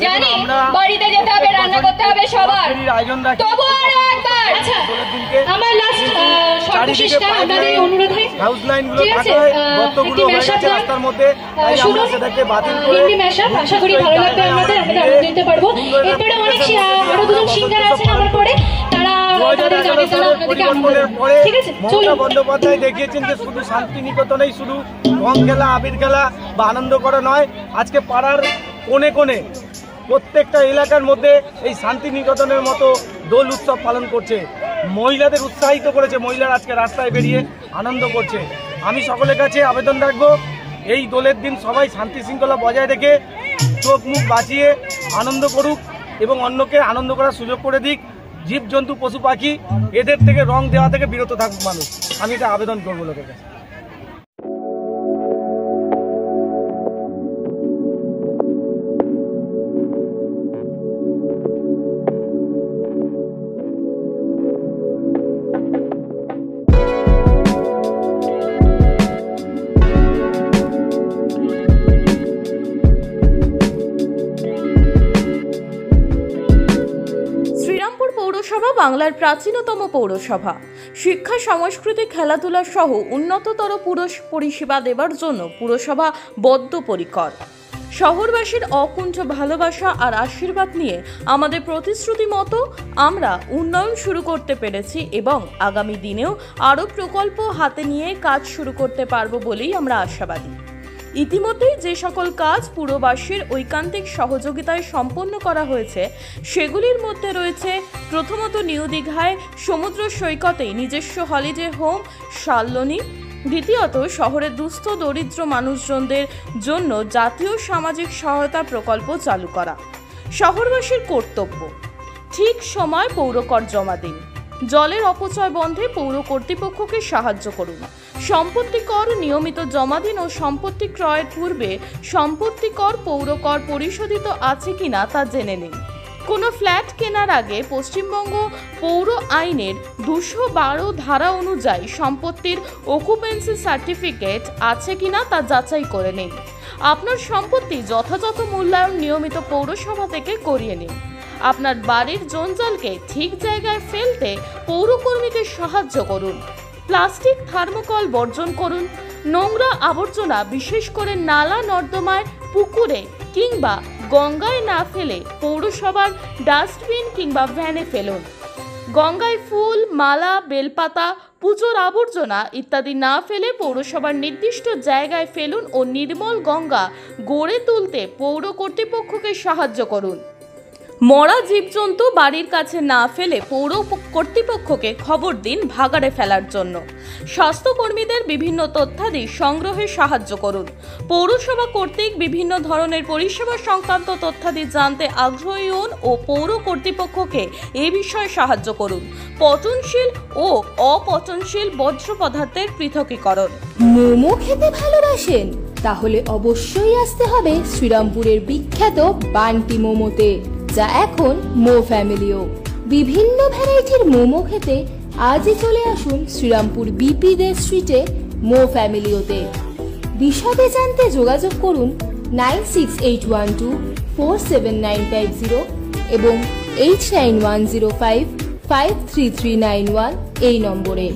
জানি বাড়িতে যেতে হবে, রান্না করতে হবে সবার, তবু আরো একবার আমার লাস্ট সর্বশেষটা আপনাদের অনুরোধে, ঠিক আছে, একটি ম্যাশআপ রাস্তার মধ্যে শুনুন, হিন্দি ম্যাশআপ, আশা করি ভালো লাগবে আপনাদের, আমরা আনন্দ নিতে পারবো। এরপরে অনেক আরো দুজন সিঙ্গার আছেন আমার পরে, তারা তাদের গানের জন্য আপনাদেরকে আমন্ত্রণ, ঠিক আছে। মমতা বন্দ্যোপাধ্যায় দেখিয়েছেন যে শুধু শান্তিনিকেতনেই শুধু রং খেলা, আবির খেলা বা আনন্দ করা নয়, আজকে পাড়ার কোণে কোণে প্রত্যেকটা এলাকার মধ্যে এই শান্তিনিকেতনের মতো দোল উৎসব পালন করছে। মহিলাদের উৎসাহিত করেছে, মহিলারা আজকে রাস্তায় বেরিয়ে আনন্দ করছে। আমি সকলের কাছে আবেদন রাখবো, এই দোলের দিন সবাই শান্তি শৃঙ্খলা বজায় রেখে চোখ মুখ বাঁচিয়ে আনন্দ করুক এবং অন্যকে আনন্দ করার সুযোগ করে দিক। জীবজন্তু, পশু পাখি এদের থেকে রং দেওয়া থেকে বিরত থাকুক মানুষ, আমি এটা আবেদন করবো লোকের কাছে। পৌরসভা বাংলার প্রাচীনতম পৌরসভা। শিক্ষা, সংস্কৃতি, খেলাধুলা সহ উন্নততর পরিষেবা দেবার জন্য পুরসভা বদ্ধপরিকর। শহরবাসীর অকুণ্ঠ ভালোবাসা আর আশীর্বাদ নিয়ে আমাদের প্রতিশ্রুতি মতো আমরা উন্নয়ন শুরু করতে পেরেছি এবং আগামী দিনেও আরও প্রকল্প হাতে নিয়ে কাজ শুরু করতে পারবো বলেই আমরা আশাবাদী। ইতিমধ্যেই যে সকল কাজ পুরবাসীর ঐকান্তিক সহযোগিতায় সম্পন্ন করা হয়েছে সেগুলির মধ্যে রয়েছে প্রথমত নিউ দীঘায় সমুদ্র সৈকতে নিজস্ব হলিডে হোম শালনী, দ্বিতীয়ত শহরের দুস্থ দরিদ্র মানুষজনদের জন্য জাতীয় সামাজিক সহায়তা প্রকল্প চালু করা। শহরবাসীর কর্তব্য, ঠিক সময় পৌরকর জমা দিন, জলের অপচয় বন্ধে পৌর কর্তৃপক্ষকে সাহায্য করুন, সম্পত্তি কর নিয়মিত জমা দিন ও সম্পত্তি ক্রয়ের পূর্বে সম্পত্তি কর পৌরকর পরিশোধিত আছে কিনা তা জেনে নিন। কোনো ফ্ল্যাট কেনার আগে পশ্চিমবঙ্গ পৌর আইনের 212 ধারা অনুযায়ী সম্পত্তির অকুপেন্সি সার্টিফিকেট আছে কিনা তা যাচাই করে নিন। আপনার সম্পত্তি যথাযথ মূল্যায়ন নিয়মিত পৌরসভা থেকে করিয়ে নিন। আপনার বাড়ির জঞ্জালকে ঠিক জায়গায় ফেলতে পৌরকর্মীকে সাহায্য করুন। প্লাস্টিক, থার্মোকল বর্জন করুন। নোংরা আবর্জনা বিশেষ করে নালা নর্দমায়, পুকুরে কিংবা গঙ্গায় না ফেলে পৌরসভার ডাস্টবিন কিংবা ভ্যানে ফেলুন। গঙ্গায় ফুল, মালা, বেলপাতা, পুজোর আবর্জনা ইত্যাদি না ফেলে পৌরসভার নির্দিষ্ট জায়গায় ফেলুন ও নির্মল গঙ্গা গড়ে তুলতে পৌর কর্তৃপক্ষকে সাহায্য করুন। মরা জীবজন্তু বাড়ির কাছে না ফেলে পৌর কর্তৃপক্ষকে খবর দিন ভাগাড়ে ফেলার জন্য। স্বাস্থ্যকর্মীদের বিভিন্ন তথ্যাদি সংগ্রহে সাহায্য করুন। পৌরসভা কর্তৃক বিভিন্ন ধরনের পরিষেবা সংক্রান্ত তথ্যাদি জানতে আগ্রহী হন ও পৌর কর্তৃপক্ষকে এ বিষয়ে সাহায্য করুন। পচনশীল ও অপচনশীল বর্জ্য পদার্থের পৃথকীকরণ। মোমো খেতে ভালোবাসেন? তাহলে অবশ্যই আসতে হবে শ্রীরামপুরের বিখ্যাত বান্টি মোমোতে, যা এখন মো ফ্যামিলিও। বিভিন্ন ভ্যারাইটির মোমো খেতে আজই চলে আসুন শ্রীরামপুর বিপি দে স্ট্রিটে মো ফ্যামিলিওতে। বিশদে জানতে যোগাযোগ করুন 9681247950 এবং 8910553391 এই নম্বরে।